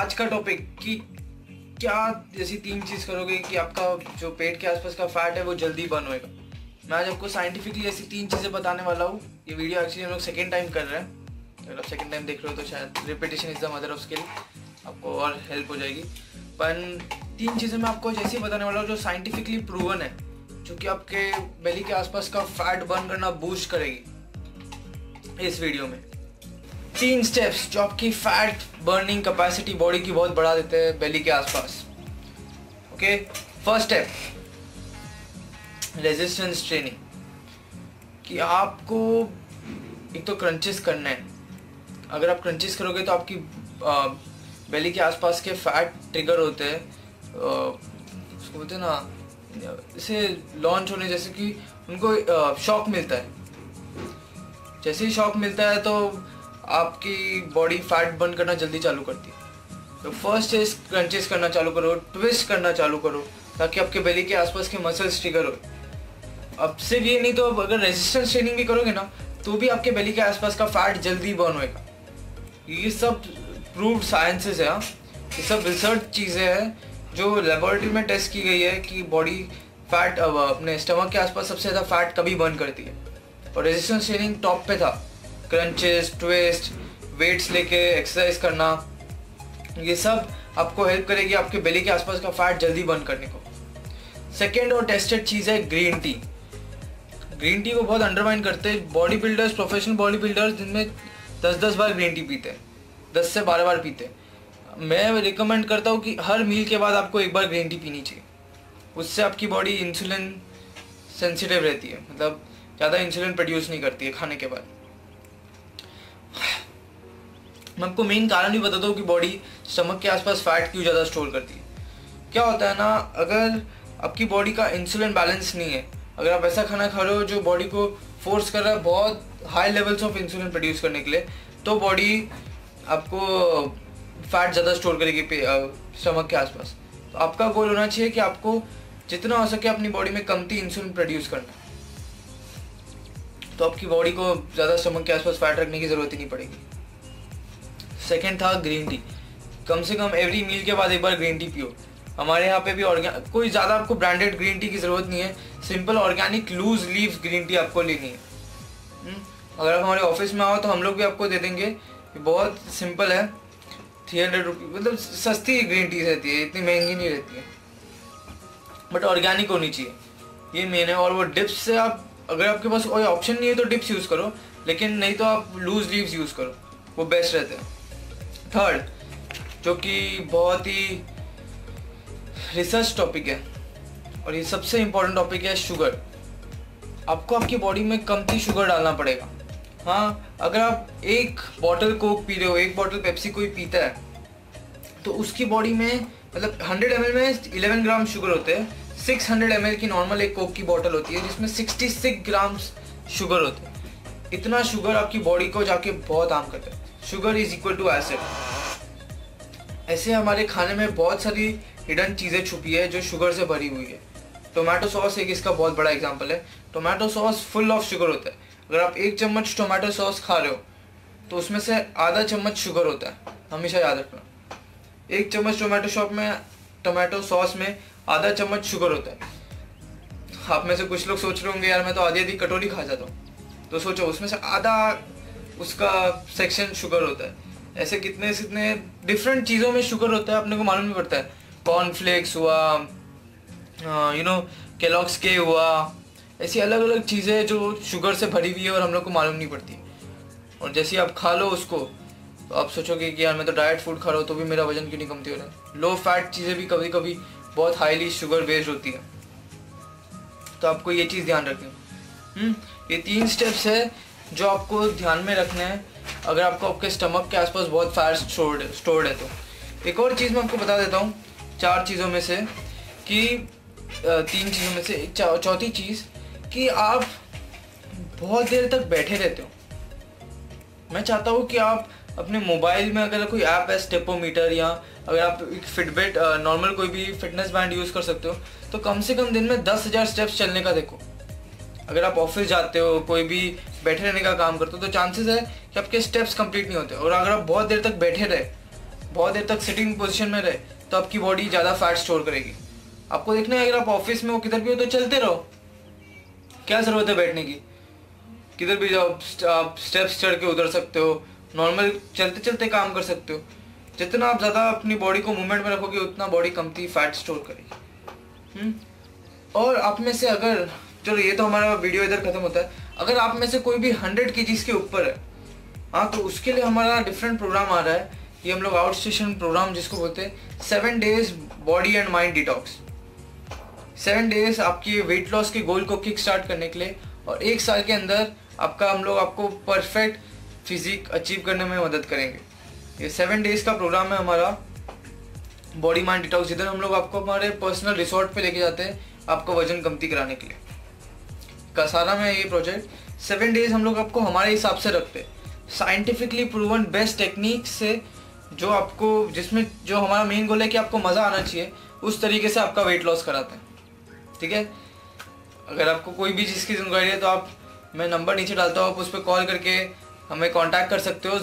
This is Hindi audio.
आज का टॉपिक कि क्या जैसी 3 चीज़ करोगे कि आपका जो पेट के आसपास का फैट है वो जल्दी बर्न होएगा। मैं आज आपको साइंटिफिकली ऐसी 3 चीज़ें बताने वाला हूँ। ये वीडियो एक्चुअली हम लोग सेकेंड टाइम कर रहे हैं। अगर आप सेकेंड टाइम देख रहे हो तो शायद repetition is the mother of skill, आपको और हेल्प हो जाएगी। पर 3 चीज़ें मैं आपको जैसे बताने वाला हूँ जो साइंटिफिकली प्रूवन है, जो कि आपके बेली के आसपास का फैट बर्न करना बूस्ट करेगी इस वीडियो में। 3 स्टेप्स जो आपकी फैट बर्निंग कैपेसिटी बॉडी की बहुत बढ़ा देते हैं बेली के आसपास। Okay, first step resistance training, कि आपको एक तो क्रंचेस करना है। अगर आप क्रंचेस करोगे तो आपकी बेली के आसपास के फैट ट्रिगर होते हैं, उसको बोलते हैं ना, इसे लॉन्च होने जैसे कि उनको शॉक मिलता है। जैसे ही शॉक मिलता है तो आपकी बॉडी फैट बर्न करना जल्दी चालू करती है। तो फर्स्ट इज क्रंचेस करना चालू करो, ट्विस्ट करना चालू करो, ताकि आपके बेली के आसपास के मसल्स ट्रिगर हो। अब सिर्फ ये नहीं, तो अब अगर रेजिस्टेंस ट्रेनिंग भी करोगे ना तो भी आपके बेली के आसपास का फैट जल्दी बर्न होएगा। ये सब प्रूव्ड साइंसेस है, ये सब रिसर्च चीज़ें हैं जो लेबोरेटरी में टेस्ट की गई है कि बॉडी फैट अपने स्टमक के आसपास सबसे ज़्यादा फैट कभी बर्न करती है। और रेजिस्टेंस ट्रेनिंग टॉप पे था। क्रंचेस, ट्विस्ट, वेट्स लेके एक्सरसाइज करना, ये सब आपको हेल्प करेगी आपके बेली के आसपास का फैट जल्दी बर्न करने को। सेकेंड और टेस्टेड चीज़ है ग्रीन टी। ग्रीन टी को बहुत अंडरमाइन करते हैं body builders, professional body builders दिन में 10-10 बार ग्रीन टी पीते हैं, 10 से 12 बार पीते हैं। मैं रिकमेंड करता हूँ कि हर मील के बाद आपको एक बार ग्रीन टी पीनी चाहिए। उससे आपकी बॉडी इंसुलिन सेंसिटिव रहती है, मतलब ज़्यादा इंसुलिन प्रोड्यूस नहीं करती है खाने के बाद। मैं आपको मेन कारण भी बताता हूँ कि बॉडी स्टमक के आसपास फैट क्यों ज़्यादा स्टोर करती है। क्या होता है ना, अगर आपकी बॉडी का इंसुलिन बैलेंस नहीं है, अगर आप ऐसा खाना खा रहे हो जो बॉडी को फोर्स कर रहा है बहुत high levels of insulin produce करने के लिए, तो बॉडी आपको फैट ज़्यादा स्टोर करेगी स्टमक के आसपास। तो आपका गोल होना चाहिए कि आपको जितना हो सके अपनी बॉडी में कमती इंसुलिन प्रोड्यूस करना, तो आपकी बॉडी को ज़्यादा स्टमक के आसपास फैट रखने की ज़रूरत ही नहीं पड़ेगी। सेकेंड था ग्रीन टी। कम से कम एवरी मील के बाद एक बार ग्रीन टी पियो। हमारे यहाँ पे भी कोई ज़्यादा आपको ब्रांडेड ग्रीन टी की ज़रूरत नहीं है, simple organic loose leaves green tea आपको लेनी है। अगर आप हमारे ऑफिस में आओ तो हम लोग भी आपको दे देंगे। ये बहुत सिंपल है, 300 रुपये, मतलब सस्ती ग्रीन टी रहती है, इतनी महंगी नहीं रहती है, बट ऑर्गेनिक होनी चाहिए, ये मेन है। और वो डिप्स से आप, अगर आपके पास कोई ऑप्शन नहीं है तो डिप्स यूज़ करो, लेकिन नहीं तो आप लूज लीव्स यूज़ करो, वो बेस्ट रहते हैं। थर्ड, जो कि बहुत ही रिसर्च टॉपिक है और ये सबसे इम्पोर्टेंट टॉपिक है, शुगर। आपको आपकी बॉडी में कमती शुगर डालना पड़ेगा। हाँ, अगर आप एक बॉटल कोक पी रहे हो, एक बॉटल पेप्सी कोई पीता है, तो उसकी बॉडी में मतलब 100 ml में 11 ग्राम शुगर होते हैं। 600 ml की नॉर्मल एक कोक की बॉटल होती है जिसमें 66 ग्राम शुगर होते हैं। इतना शुगर आपकी बॉडी को जाके बहुत हार्म करता है। Sugar is equal to acid. ऐसे हमारे खाने में बहुत सारी हिडन चीज़ें छुपी है जो शुगर से भरी हुई है। टोमेटो सॉस एक इसका बहुत बड़ा एग्जांपल है। Tomato sauce full of sugar होता है। अगर आप 1 चम्मच टोमेटो सॉस खा रहे हो तो उसमें से आधा चम्मच शुगर होता है, हमेशा याद रखना। 1 चम्मच टोमेटो सॉस में आधा चम्मच शुगर होता है। आप में से कुछ लोग सोच रहे होंगे यार मैं तो आधी कटोरी खा जाता हूँ, तो सोचो उसमें से आधा उसका सेक्शन शुगर होता है। ऐसे कितने डिफरेंट चीज़ों में शुगर होता है, अपने को मालूम नहीं पड़ता है। कॉर्नफ्लेक्स हुआ, केलॉग्स के हुआ, ऐसी अलग अलग चीज़ें जो शुगर से भरी हुई है और हम लोग को मालूम नहीं पड़ती। और जैसे आप खा लो उसको तो आप सोचोगे कि यार मैं तो डाइट फूड खा रहा हूँ तो भी मेरा वजन क्यों नहीं कमती हो रहा है। लो फैट चीज़ें भी कभी कभी बहुत हाईली शुगर बेस्ड होती है, तो आपको ये चीज़ ध्यान रखनी। ये 3 स्टेप्स है जो आपको ध्यान में रखना है अगर आपको आपके स्टमक के आसपास बहुत फैट स्टोर्ड है। तो एक और चीज़ मैं आपको बता देता हूँ, 4 चीज़ों में से कि 3 चीज़ों में से चौथी चीज़ कि आप बहुत देर तक बैठे रहते हो। मैं चाहता हूँ कि आप अपने मोबाइल में अगर कोई ऐप है स्टेपोमीटर, या अगर आप एक फिटबिट नॉर्मल कोई भी फिटनेस बैंड यूज़ कर सकते हो, तो कम से कम दिन में 10,000 स्टेप्स चलने का देखो। अगर आप ऑफिस जाते हो, कोई भी बैठे रहने का काम करते हो, तो चांसेस है कि आपके स्टेप्स कंप्लीट नहीं होते। और अगर आप बहुत देर तक बैठे रहे, बहुत देर तक सिटिंग पोजीशन में रहे तो आपकी बॉडी ज़्यादा फैट स्टोर करेगी। आपको देखना है अगर आप ऑफिस में हो किधर भी हो तो चलते रहो, क्या ज़रूरत है बैठने की, किधर भी जाओ आप स्टेप्स चढ़ के उतर सकते हो, नॉर्मल चलते चलते काम कर सकते हो। जितना आप ज़्यादा अपनी बॉडी को मूवमेंट में रखोगे उतना बॉडी कमती फैट स्टोर करेगी। और आप में से अगर, चलो ये तो हमारा वीडियो इधर खत्म होता है, अगर आप में से कोई भी 100 kg के ऊपर है, हाँ, तो उसके लिए हमारा डिफरेंट प्रोग्राम आ रहा है। ये हम लोग आउट स्टेशन प्रोग्राम जिसको बोलते हैं 7 days body and mind detox. 7 days आपकी वेट लॉस के गोल को किक स्टार्ट करने के लिए, और 1 साल के अंदर हम लोग आपको परफेक्ट फिजिक अचीव करने में मदद करेंगे। ये 7 days का प्रोग्राम है हमारा बॉडी माइंड डिटॉक्स, जिधर हम लोग आपको हमारे पर्सनल रिसोर्ट पे लेके जाते हैं आपको वजन कमती कराने के लिए। कसारा में ये प्रोजेक्ट 7 days हम लोग आपको हमारे हिसाब से रखते हैं, साइंटिफिकली प्रूवन बेस्ट टेक्निक से, जो आपको, जिसमें जो हमारा मेन गोल है कि आपको मज़ा आना चाहिए, उस तरीके से आपका वेट लॉस कराते हैं। ठीक है, अगर आपको कोई भी चीज़ की इंक्वायरी है तो मैं नंबर नीचे डालता हूँ, आप उस पर कॉल करके हमें कांटेक्ट कर सकते हो।